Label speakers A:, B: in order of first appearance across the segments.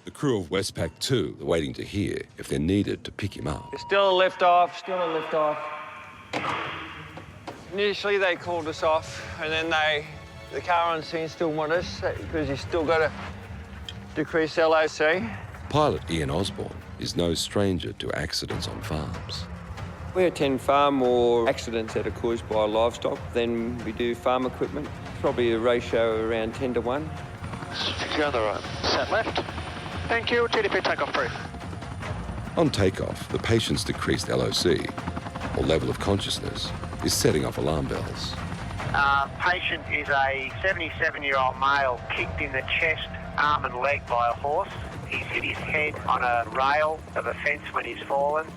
A: The crew of Westpac 2 are waiting to hear if they're needed to pick him up.
B: It's still a lift off, Initially they called us off, and then the car on scene still want us because you've still got to decrease LOC.
A: Pilot Ian Osborne is no stranger to accidents on farms.
B: We attend far more accidents that are caused by livestock than we do farm equipment. Probably a ratio around 10 to 1.
C: Secure on the right. Set left. Thank you. TDP takeoff brief.
A: On takeoff, the patient's decreased LOC, or level of consciousness, is setting off alarm bells.
C: Patient is a 77-year-old male kicked in the chest, arm and leg by a horse. He's hit his head on a rail of a fence when he's fallen.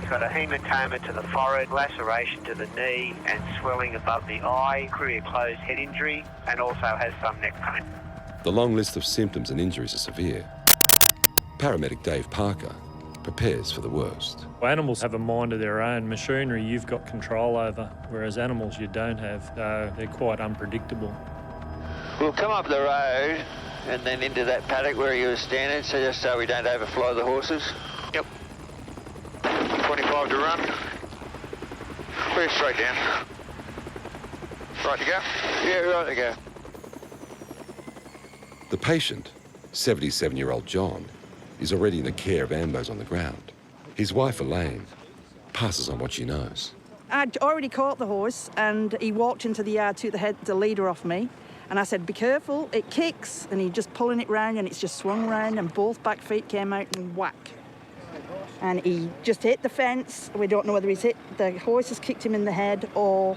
C: He's got a hematoma to the forehead, laceration to the knee and swelling above the eye, could closed head injury, and also has some neck pain.
A: The long list of symptoms and injuries are severe. Paramedic Dave Parker prepares for the worst.
D: Animals have a mind of their own. Machinery you've got control over, whereas animals you don't have. They're quite unpredictable.
C: We'll come up the road and then into that paddock where you were standing, so just so we don't overflow the horses. Yep. 25 to run. Clear straight down. Right to go? Yeah, right to go.
A: The patient, 77-year-old John, is already in the care of ambos on the ground. His wife, Elaine, passes on what she knows.
E: I'd already caught the horse and he walked into the yard, took the leader off me, and I said, be careful, it kicks, and he just pulling it round and it's just swung round and both back feet came out and whack. And he just hit the fence. We don't know whether he's hit, the horse has kicked him in the head or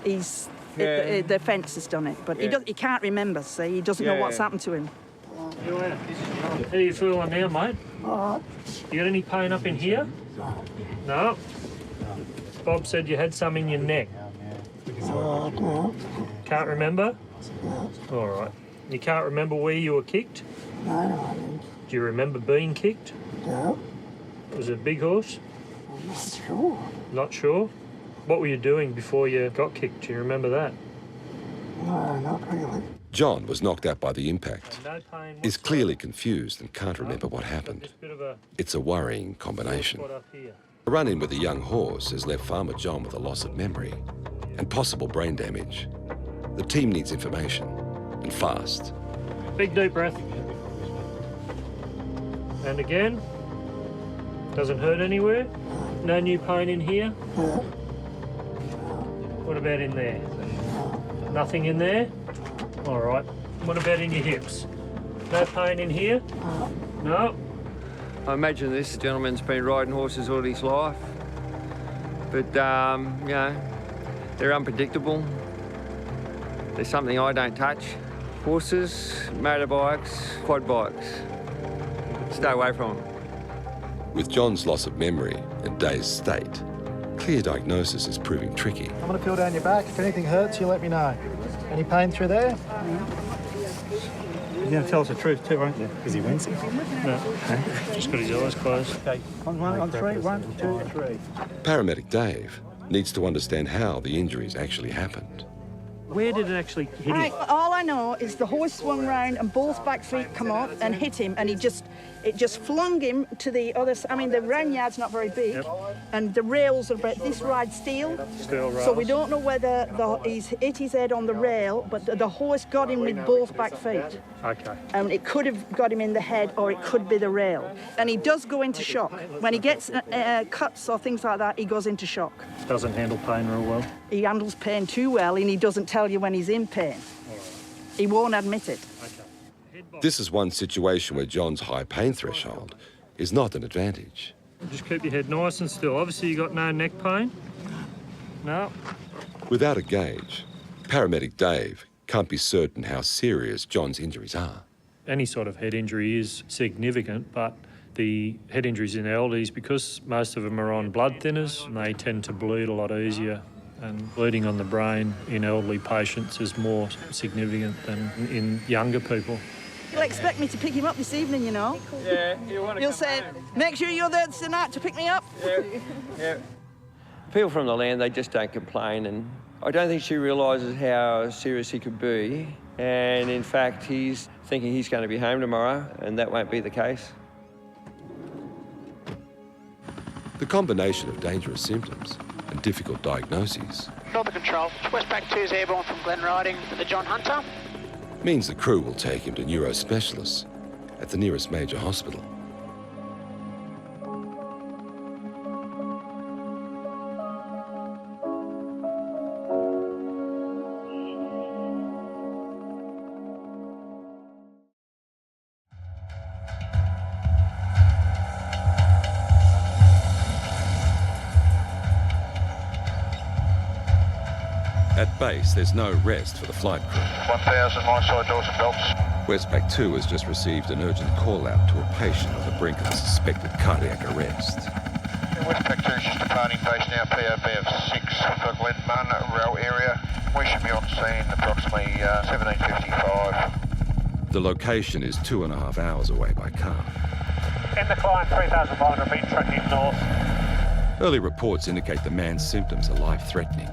E: he's, the fence has done it. But he can't remember, so he doesn't know what's happened to him.
D: How are you feeling now, mate? You got any pain up in here? No? Bob said you had some in your neck. Can't remember? All right. You can't remember where you were kicked?
F: No.
D: Do you remember being kicked?
F: No.
D: Was it a big horse?
F: I'm not sure.
D: Not sure? What were you doing before you got kicked? Do you remember that?
F: No, not really.
A: John was knocked out by the impact,
D: No pain
A: is clearly confused and can't remember what happened. It's a worrying combination. A run-in with a young horse has left farmer John with a loss of memory and possible brain damage. The team needs information, and fast.
D: Big deep breath. And again. Doesn't hurt anywhere? No new pain in here? What about in there? Nothing in there? All right. What about in your hips? No pain in here? No?
B: I imagine this gentleman's been riding horses all his life. But, you know, they're unpredictable. They're something I don't touch. Horses, motorbikes, quad bikes. Stay away from them.
A: With John's loss of memory and dazed state, clear diagnosis is proving tricky.
G: I'm going to feel down your back. If anything hurts, you let me know. Any pain through there? You're going to tell us the truth too, aren't you? Is he wincing?
D: No. Just got his eyes closed.
G: Okay. On three. 1, 2, 3.
A: Paramedic Dave needs to understand how the injuries actually happened.
D: Where did it actually hit him?
E: All I know is the horse swung round and both back feet come up and hit him, and it just flung him to the other side. I mean, the round yard's not very big, and the rails are about this wide steel. So we don't know whether he's hit his head on the rail, but the horse got him with both back feet.
D: Okay.
E: And it could have got him in the head, or it could be the rail. And he does go into shock. When he gets cuts or things like that, he goes into shock.
D: Doesn't handle pain real well.
E: He handles pain too well, and he doesn't tell you when he's in pain. He won't admit it.
A: This is one situation where John's high pain threshold is not an advantage.
D: Just keep your head nice and still. Obviously, you got no neck pain? No?
A: Without a gauge, Paramedic Dave can't be certain how serious John's injuries are.
D: Any sort of head injury is significant, but the head injuries in elderlies, because most of them are on blood thinners, and they tend to bleed a lot easier. And bleeding on the brain in elderly patients is more significant than in younger people.
E: He'll expect me to pick him up this evening, you know.
B: Yeah,
E: He'll say, make sure you're there tonight to pick me up.
B: Yeah. People from the land, they just don't complain, and I don't think she realises how serious he could be. And in fact, he's thinking he's going to be home tomorrow, and that won't be the case.
A: The combination of dangerous symptoms and difficult diagnoses
H: Northern Control, Westpac 2's airborne from Glen Riding for the John Hunter.
A: means the crew will take him to neurospecialists at the nearest major hospital. At base, there's no rest for the flight crew.
I: 1000 my side doors and belts.
A: Westpac 2 has just received an urgent call-out to a patient on the brink of a suspected cardiac arrest.
I: Westpac 2 is just departing base now, POB of 6 for Glen Rail area. We should be on scene approximately 17:55.
A: The location is 2.5 hours away by car.
H: In the climb, 3,500 feet, tracking north.
A: Early reports indicate the man's symptoms are life-threatening.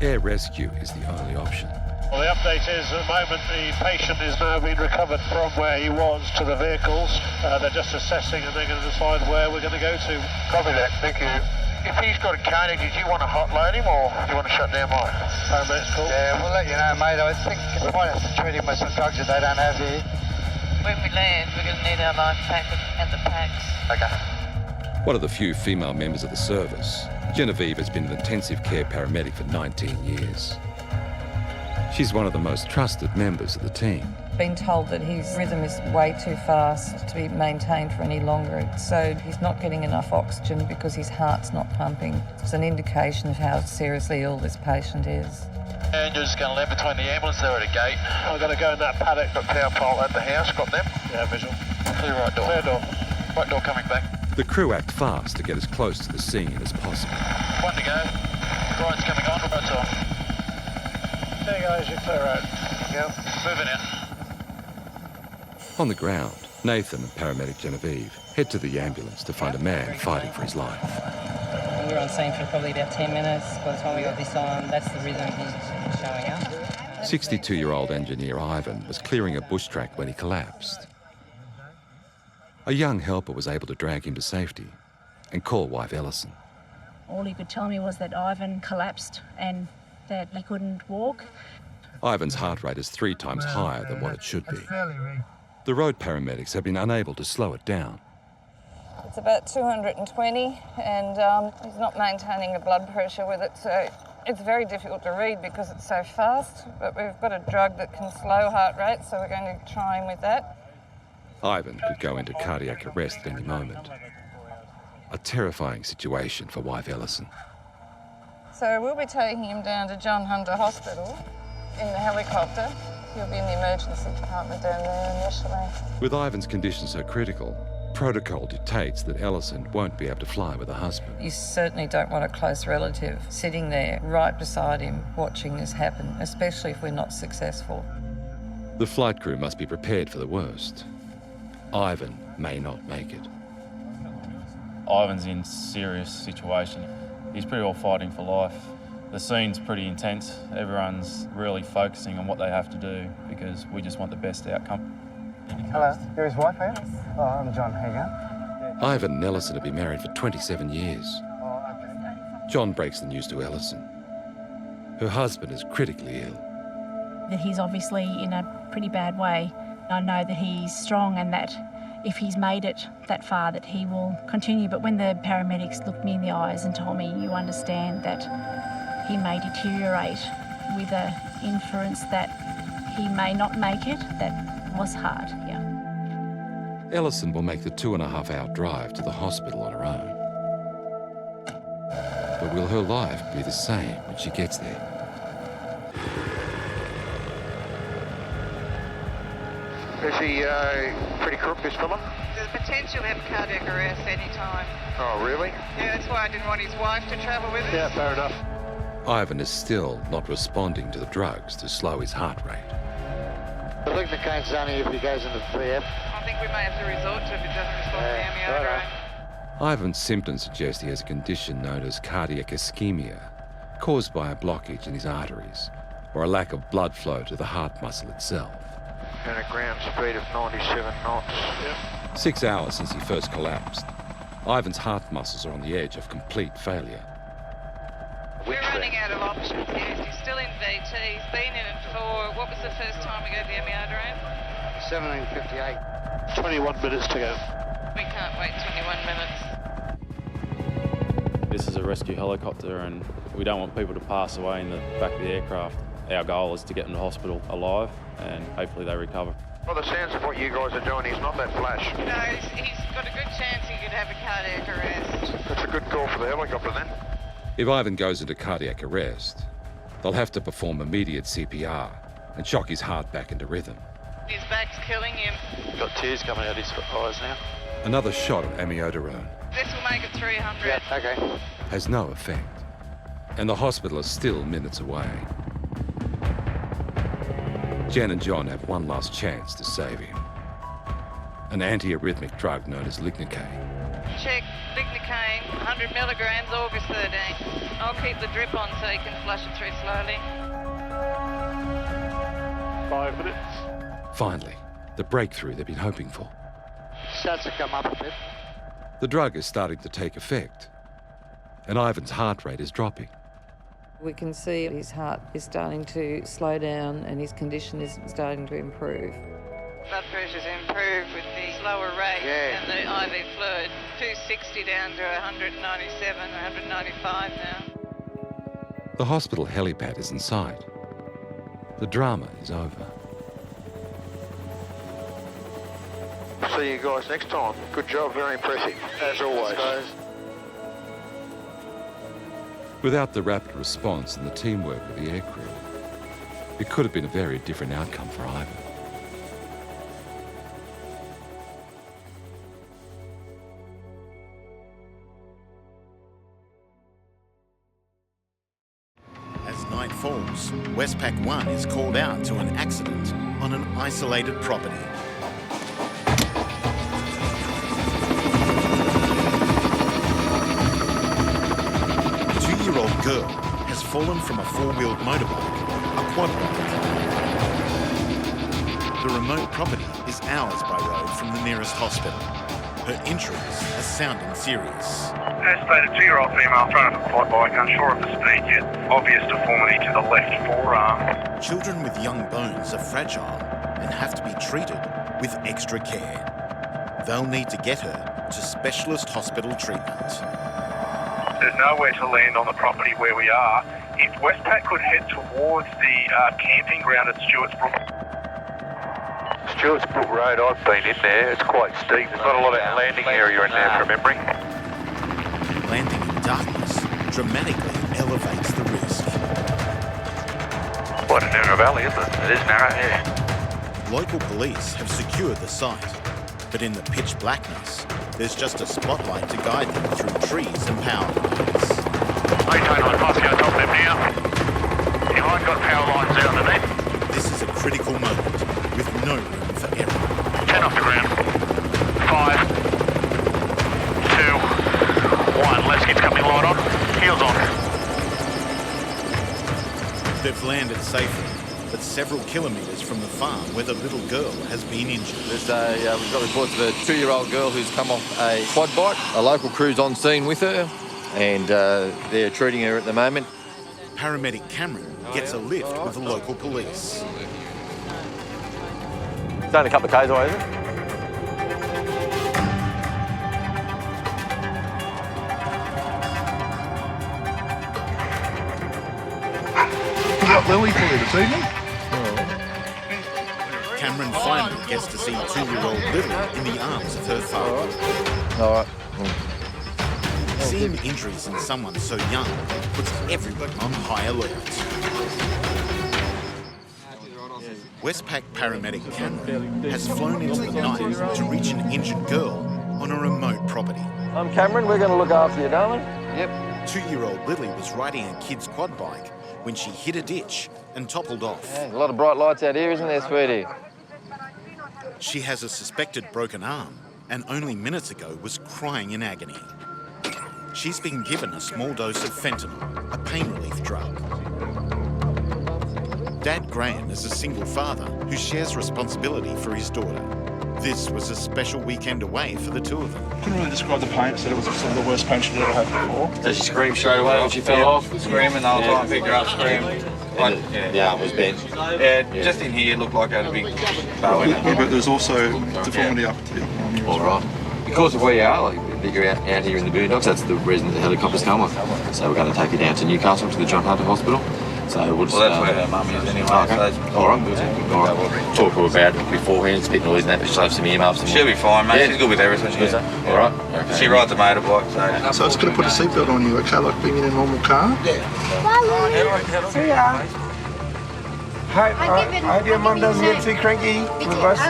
A: Air rescue is the only option.
J: Well, the update is at the moment the patient is now being recovered from where he was to the vehicles. They're just assessing and they're going to decide where we're going to go to.
I: Copy that, thank you. If he's got a cardiac, did you want to hot load him or do you want to shut down mine?
J: Paramedics call.
G: Yeah, we'll let you know, mate. I think we might have to treat him with some drugs that they don't have here.
K: When we land, we're going to need our life packet and the packs.
I: Okay.
A: One of the few female members of the service, Genevieve has been an intensive care paramedic for 19 years. She's one of the most trusted members of the team.
K: Been told that his rhythm is way too fast to be maintained for any longer, so he's not getting enough oxygen because his heart's not pumping. It's an indication of how seriously ill this patient is.
I: And you're just going to land between the ambulance, they're at a gate.
J: I'm going to go in that paddock.
I: Got power pole at the house, got them?
J: Yeah, visual.
I: Clear right door.
J: Clear door.
I: Right door coming back.
A: The crew act fast to get as close to the scene as possible.
I: One to go. Ride's coming on, ride's off.
J: There you go, as you clear out.
I: Go. Moving in.
A: On the ground, Nathan and paramedic Genevieve head to the ambulance to find a man fighting for his life.
L: We were on scene for probably about 10 minutes. By the time we got this on, that's the rhythm he's showing up.
A: 62-year-old engineer Ivan was clearing a bush track when he collapsed. A young helper was able to drag him to safety and call wife Ellison.
M: All he could tell me was that Ivan collapsed and that he couldn't walk.
A: Ivan's heart rate is 3 times higher than what it should be. The road paramedics have been unable to slow it down.
K: It's about 220 and he's not maintaining a blood pressure with it, so it's very difficult to read because it's so fast, but we've got a drug that can slow heart rate, so we're going to try him with that.
A: Ivan could go into cardiac arrest at any moment. A terrifying situation for wife Ellison.
K: So we'll be taking him down to John Hunter Hospital in the helicopter. He'll be in the emergency department down there initially.
A: With Ivan's condition so critical, protocol dictates that Ellison won't be able to fly with her husband.
K: You certainly don't want a close relative sitting there right beside him watching this happen, especially if we're not successful.
A: The flight crew must be prepared for the worst. Ivan may not make it.
N: Ivan's in a serious situation. He's pretty well fighting for life. The scene's pretty intense. Everyone's really focusing on what they have to do because we just want the best outcome.
G: Hello, you're his wife, are you? Oh, I'm John. How you going?
A: Ivan and Ellison have been married for 27 years.
G: Oh, okay.
A: John breaks the news to Ellison. Her husband is critically ill.
M: That he's obviously in a pretty bad way. I know that he's strong and that if he's made it that far that he will continue. But when the paramedics looked me in the eyes and told me, you understand that he may deteriorate with an inference that he may not make it, that was hard, yeah.
A: Ellison will make the 2.5-hour drive to the hospital on her own. But will her life be the same when she gets there?
I: Is he pretty crook, this fella?
K: There's potential to have cardiac arrest any time.
I: Oh, really?
K: Yeah, that's why I didn't want his wife to travel with us.
J: Yeah, fair enough.
A: Ivan is still not responding to the drugs to slow his heart rate.
G: I think the cane's only if he goes into PF.
K: I think we may have to resort to if it doesn't respond to the amiodarone.
A: Ivan's symptoms suggest he has a condition known as cardiac ischemia, caused by a blockage in his arteries, or a lack of blood flow to the heart muscle itself.
I: And a ground speed of 97 knots. Yep.
A: 6 hours since he first collapsed, Ivan's heart muscles are on the edge of complete failure.
K: We're running out of options here. He's still in VT. He's been in it for, what was the first time we gave the amiodarone?
J: 17:58. 21 minutes to go.
K: We can't wait 21 minutes.
N: This is a rescue helicopter and we don't want people to pass away in the back of the aircraft. Our goal is to get them to hospital alive and hopefully they recover.
I: By the sounds of what you guys are doing, he's not that flash.
K: No, he's got a good chance he could have a cardiac arrest.
I: That's a good call for the helicopter then.
A: If Ivan goes into cardiac arrest, they'll have to perform immediate CPR and shock his heart back into rhythm.
K: His back's killing him.
J: Got tears coming out his eyes now.
A: Another shot of amiodarone
K: This will make it 300.
J: Yeah, okay.
A: has no effect, and the hospital is still minutes away. Jen and John have one last chance to save him. An antiarrhythmic drug known as lignocaine.
K: Check lignocaine, 100 milligrams, August 13th. I'll keep the drip on so you can flush it through slowly.
J: 5 minutes.
A: Finally, the breakthrough they've been hoping for.
J: Starts to come up a bit.
A: The drug is starting to take effect, and Ivan's heart rate is dropping.
O: We can see his heart is starting to slow down and his condition is starting to improve.
K: Blood pressure's improved with the slower rate and the IV fluid. 260 down to 197, 195 now.
A: The hospital helipad is in sight. The drama is over.
I: See you guys next time. Good job, very impressive, as always.
A: Without the rapid response and the teamwork of the aircrew, it could have been a very different outcome for Ivan.
P: As night falls, Westpac 1 is called out to an accident on an isolated property. A 2-year-old girl has fallen from a 4-wheeled motorbike, a quad bike. The remote property is hours by road from the nearest hospital. Her injuries are sounding serious.
C: As stated, 2-year-old female thrown off a quad bike, unsure of the speed yet. Obvious deformity to the left forearm.
P: Children with young bones are fragile and have to be treated with extra care. They'll need to get her to specialist hospital treatment.
C: There's nowhere to land on the property where we are. If Westpac could head towards the camping ground at Stewart's Brook.
I: Stewart's Brook Road, I've been in there. It's quite steep. There's not a lot of landing area in there from memory.
P: Landing in darkness dramatically elevates the risk.
I: Quite a narrow valley, isn't it? It is narrow, yeah.
P: Local police have secured the site, but in the pitch blackness, there's just a spotlight to guide them through trees and power lines.
C: Maintain on Moscow, top them now. Behind got power lines out underneath.
P: This is a critical moment with no room for error.
C: 10 off the ground. 5, 2, 1. Left skid's coming light on. Heels on.
P: They've landed safely, but several kilometres from the farm where the little girl has been injured.
Q: We've got reports of a 2-year-old girl who's come off a quad bike. A local crew's on scene with her, and they're treating her at the moment.
P: Paramedic Cameron gets a lift with the local police.
Q: It's only a couple of k's away, isn't it?
R: Up Lily for you this evening.
P: Cameron finally gets to see 2-year-old Little in the arms of her father.
Q: All right.
P: Seeing injuries in someone so young puts everyone on high alert. Westpac paramedic Cameron has flown into the night to reach an injured girl on a remote property.
Q: I'm Cameron, we're going to look after you, darling. Yep.
P: 2-year-old Lily was riding a kid's quad bike when she hit a ditch and toppled off.
Q: Yeah, a lot of bright lights out here, isn't there, sweetie?
P: She has a suspected broken arm and only minutes ago was crying in agony. She's been given a small dose of fentanyl, a pain relief drug. Dad Graham is a single father who shares responsibility for his daughter. This was a special weekend away for the two of them.
R: Couldn't really describe the pain. Said it was sort of the worst pain she'd ever had before.
Q: So she screamed straight away when she fell off, screaming the whole time, picked her up, screamed. Like, the arm was bent. Yeah, just in here, it looked like I had a big bow in it.
R: Yeah, but there's also deformity up here.
Q: All right. Because of where you are, like, you're out here in the boondocks, that's the reason the helicopters come with. So we're going to take you down to Newcastle, to the John Hunter Hospital. So we'll just... Well, that's where her mum is anyway. Okay. So that's all right. All right. Talk to her about it beforehand, it's a bit noisy and that, but she'll have some earmuffs. She'll be fine, mate. Yeah. She's good with everything. She is. All right. Okay. She rides a motorbike, so...
R: So it's going to put a seatbelt on you, okay, like being in a normal car?
Q: Yeah.
S: See ya. Hope your mum doesn't get too cranky with us.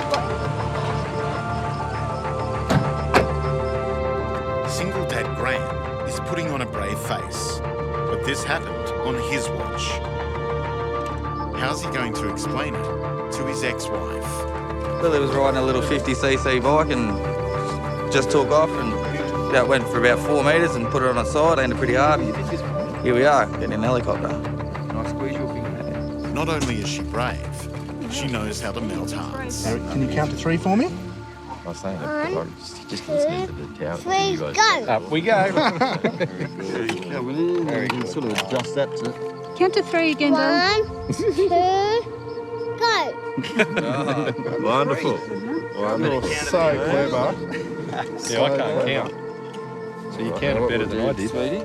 P: Single Dad Graham is putting on a brave face, but this happened on his watch. How's he going to explain it to his ex-wife?
T: Lily was riding a little 50cc bike and just took off and went for about 4 metres and put her on its side, landed pretty hard, and here we are, getting in a helicopter. Nice squeeze your finger.
P: Not only is she brave, she knows how to melt hearts.
G: Can you count to 3 for me?
Q: I was saying that, just listening to the tower.
S: Please go.
G: Up we go.
Q: Very good. Sort of adjust that to...
M: Count to 3 again, darling.
S: 1, 2, go.
Q: Wonderful.
G: You're so clever.
D: Yeah, I can't count. So you counted better than I did.
Q: Sweetie.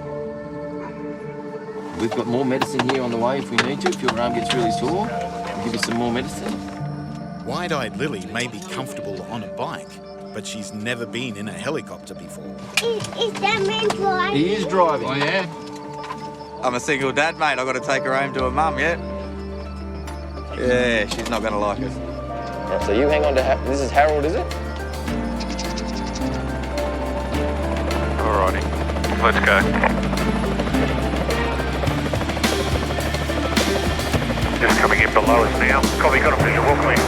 Q: We've got more medicine here on the way if we need to. If your arm gets really sore, we'll give you some more medicine.
P: Wide-eyed Lily may be comfortable on a bike, but she's never been in a helicopter before.
S: Is that man driving?
Q: He is driving.
T: Oh, yeah? I'm a single dad, mate. I've got to take her home to her mum, yeah? Yeah, she's not going to like us.
Q: Right, so you hang on to... This is Harold, is it?
J: Alrighty, let's go. Just coming in below us now. Copy, got a visual, clear.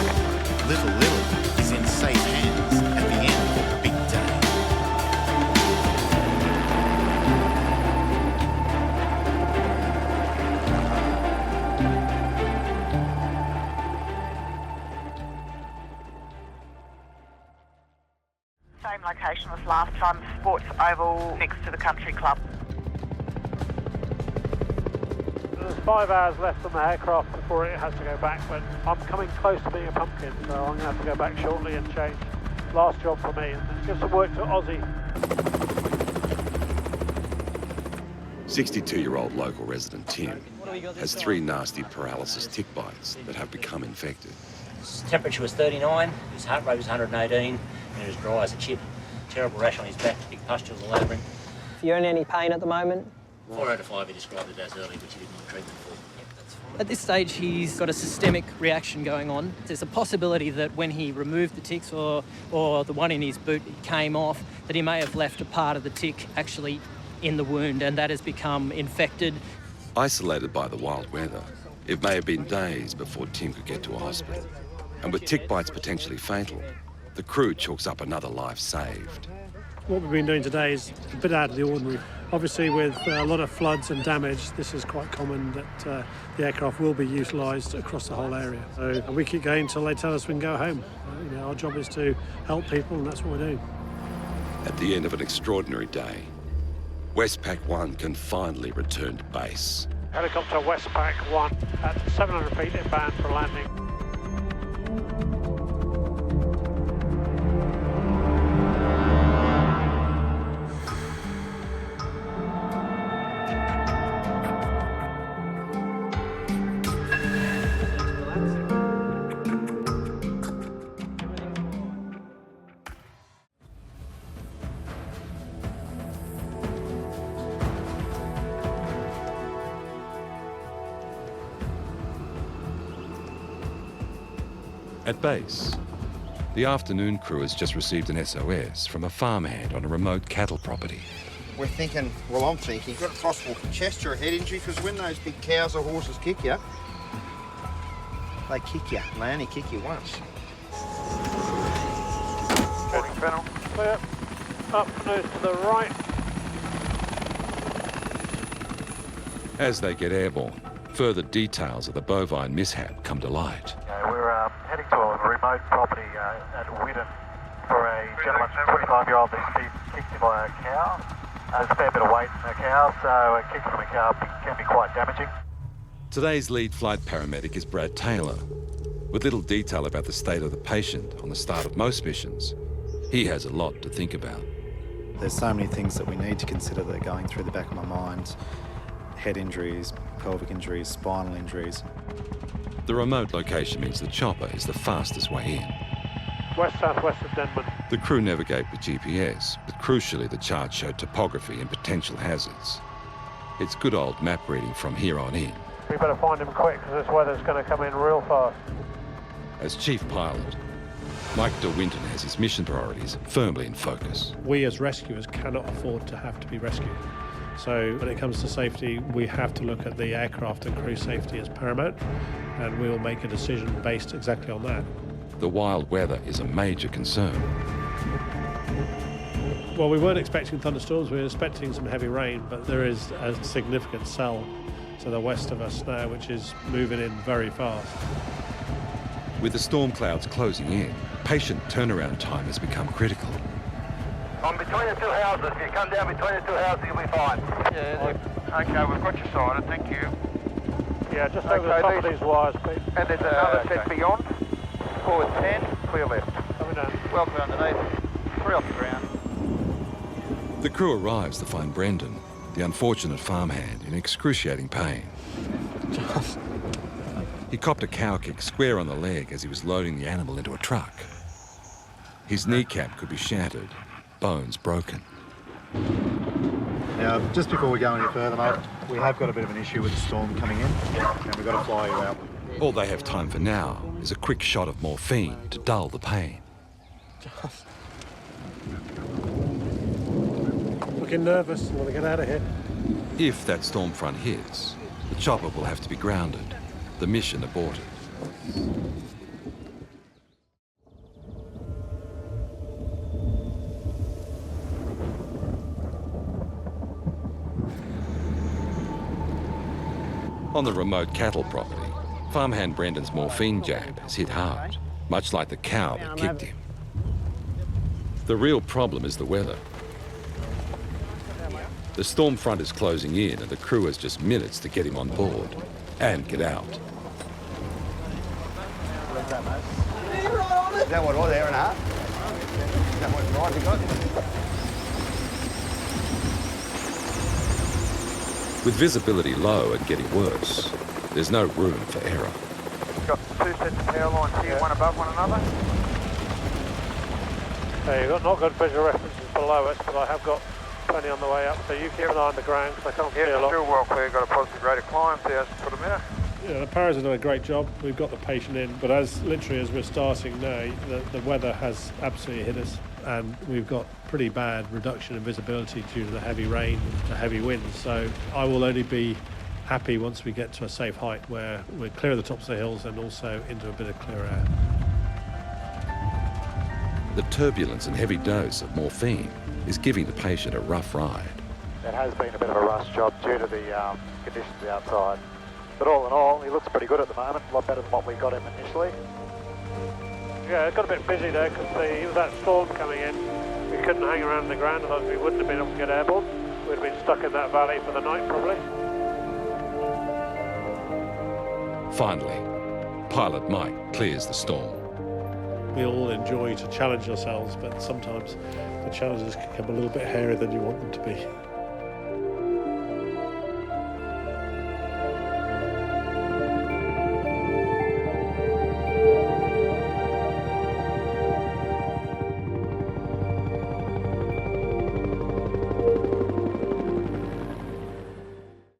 P: Little Lily is in safe hands at the end of a big day.
U: Same location as last time, Sports Oval next to the country club.
J: There's 5 hours left on the aircraft before it has to go back, but I'm coming close to being a pumpkin, so I'm going to have to go back shortly and change. Last job for me, and give some work to Aussie.
A: 62-year-old local resident Tim has 3 nasty paralysis tick bites that have become infected.
V: His temperature was 39, his heart rate was 118, and he was dry as a chip. Terrible rash on his back, big pustules all over him.
W: Are you in any pain at the moment?
V: 4 out of 5 he described it as early, which he didn't want treatment for.
W: At this stage, he's got a systemic reaction going on. There's a possibility that when he removed the ticks or the one in his boot came off, that he may have left a part of the tick actually in the wound, and that has become infected.
A: Isolated by the wild weather, it may have been days before Tim could get to a hospital. And with tick bites potentially fatal, the crew chalks up another life saved.
J: What we've been doing today is a bit out of the ordinary. Obviously, with a lot of floods and damage, this is quite common that the aircraft will be utilised across the whole area. So we keep going until they tell us we can go home. Our job is to help people, and that's what we're doing.
A: At the end of an extraordinary day, Westpac 1 can finally return to base.
J: Helicopter Westpac 1 at 700 feet inbound for landing.
A: At base, the afternoon crew has just received an SOS from a farmhand on a remote cattle property.
X: I'm thinking you've got a possible chest or a head injury, because when those big cows or horses kick you, they kick you, and they only kick you once.
J: Heading panel, clear. Up, nose to the right.
A: As they get airborne, Further details of the bovine mishap come to light.
B: We're heading to a remote property at Whitten for a gentleman, 25-year-old, that's been kicked in by a cow. There's a fair bit of weight in a cow, so a kick from a cow can be quite damaging.
A: Today's lead flight paramedic is Brad Taylor. With little detail about the state of the patient on the start of most missions, he has a lot to think about.
E: There's so many things that we need to consider that are going through the back of my mind. Head injuries, pelvic injuries, spinal injuries.
A: The remote location means the chopper is the fastest way in.
J: West-southwest of Denman.
A: The crew navigate with GPS, but crucially the charts show topography and potential hazards. It's good old map reading from here on in.
J: We better find him quick because this weather's going to come in real fast.
A: As chief pilot, Mike de Winton has his mission priorities firmly in focus.
J: We as rescuers cannot afford to have to be rescued. So when it comes to safety, we have to look at the aircraft and crew safety as paramount, and we will make a decision based exactly on that.
A: The wild weather is a major concern.
J: Well, we weren't expecting thunderstorms, we were expecting some heavy rain, but there is a significant cell to the west of us now, which is moving in very fast.
A: With the storm clouds closing in, patient turnaround time has become critical.
F: I'm between the two houses. If you come down between the two houses, you'll be fine.
I: Yeah, okay, we've got you sighted, thank you.
J: Yeah, just over the top of these wires, please.
I: And there's another set beyond. Forward 10, clear left.
J: Coming down.
I: Well clear underneath, 3 off the ground.
A: The crew arrives to find Brendan, the unfortunate farmhand, in excruciating pain. He copped a cow kick square on the leg as he was loading the animal into a truck. His kneecap could be shattered, bones broken.
E: Now, just before we go any further, mate, we have got a bit of an issue with the storm coming in, and we've got to fly you out.
A: All they have time for now is a quick shot of morphine to dull the pain.
J: Looking nervous, I want to get out of here.
A: If that storm front hits, the chopper will have to be grounded, the mission aborted. On the remote cattle property, farmhand Brendan's morphine jab has hit hard, much like the cow that kicked him. The real problem is the weather. The storm front is closing in and the crew has just minutes to get him on board and get out.
F: Is that what, an hour and a half? Is that what drive you got?
A: With visibility low and getting worse, there's no room for error.
I: Got 2 sets of power lines here, one above one another.
J: You've got not good visual references below us, but I have got plenty on the way up, so you keep an eye on the ground because I can't see a lot.
I: Still well clear, got a positive rate of climb, 1,000 foot a minute.
J: Yeah, the paras have done a great job. We've got the patient in, but as we're starting now, the weather has absolutely hit us, and we've got pretty bad reduction in visibility due to the heavy rain and the heavy winds. So I will only be happy once we get to a safe height where we're clear of the tops of the hills and also into a bit of clear air.
A: The turbulence and heavy dose of morphine is giving the patient a rough ride.
F: It has been a bit of a rush job due to the conditions outside. But all in all, he looks pretty good at the moment, a lot better than what we got him initially.
J: Yeah, it got a bit busy there because there was that storm coming in. We couldn't hang around the ground, otherwise we wouldn't have been able to get airborne. We'd have been stuck in that valley for the night, probably.
A: Finally, pilot Mike clears the storm.
J: We all enjoy to challenge ourselves, but sometimes the challenges can come a little bit hairier than you want them to be.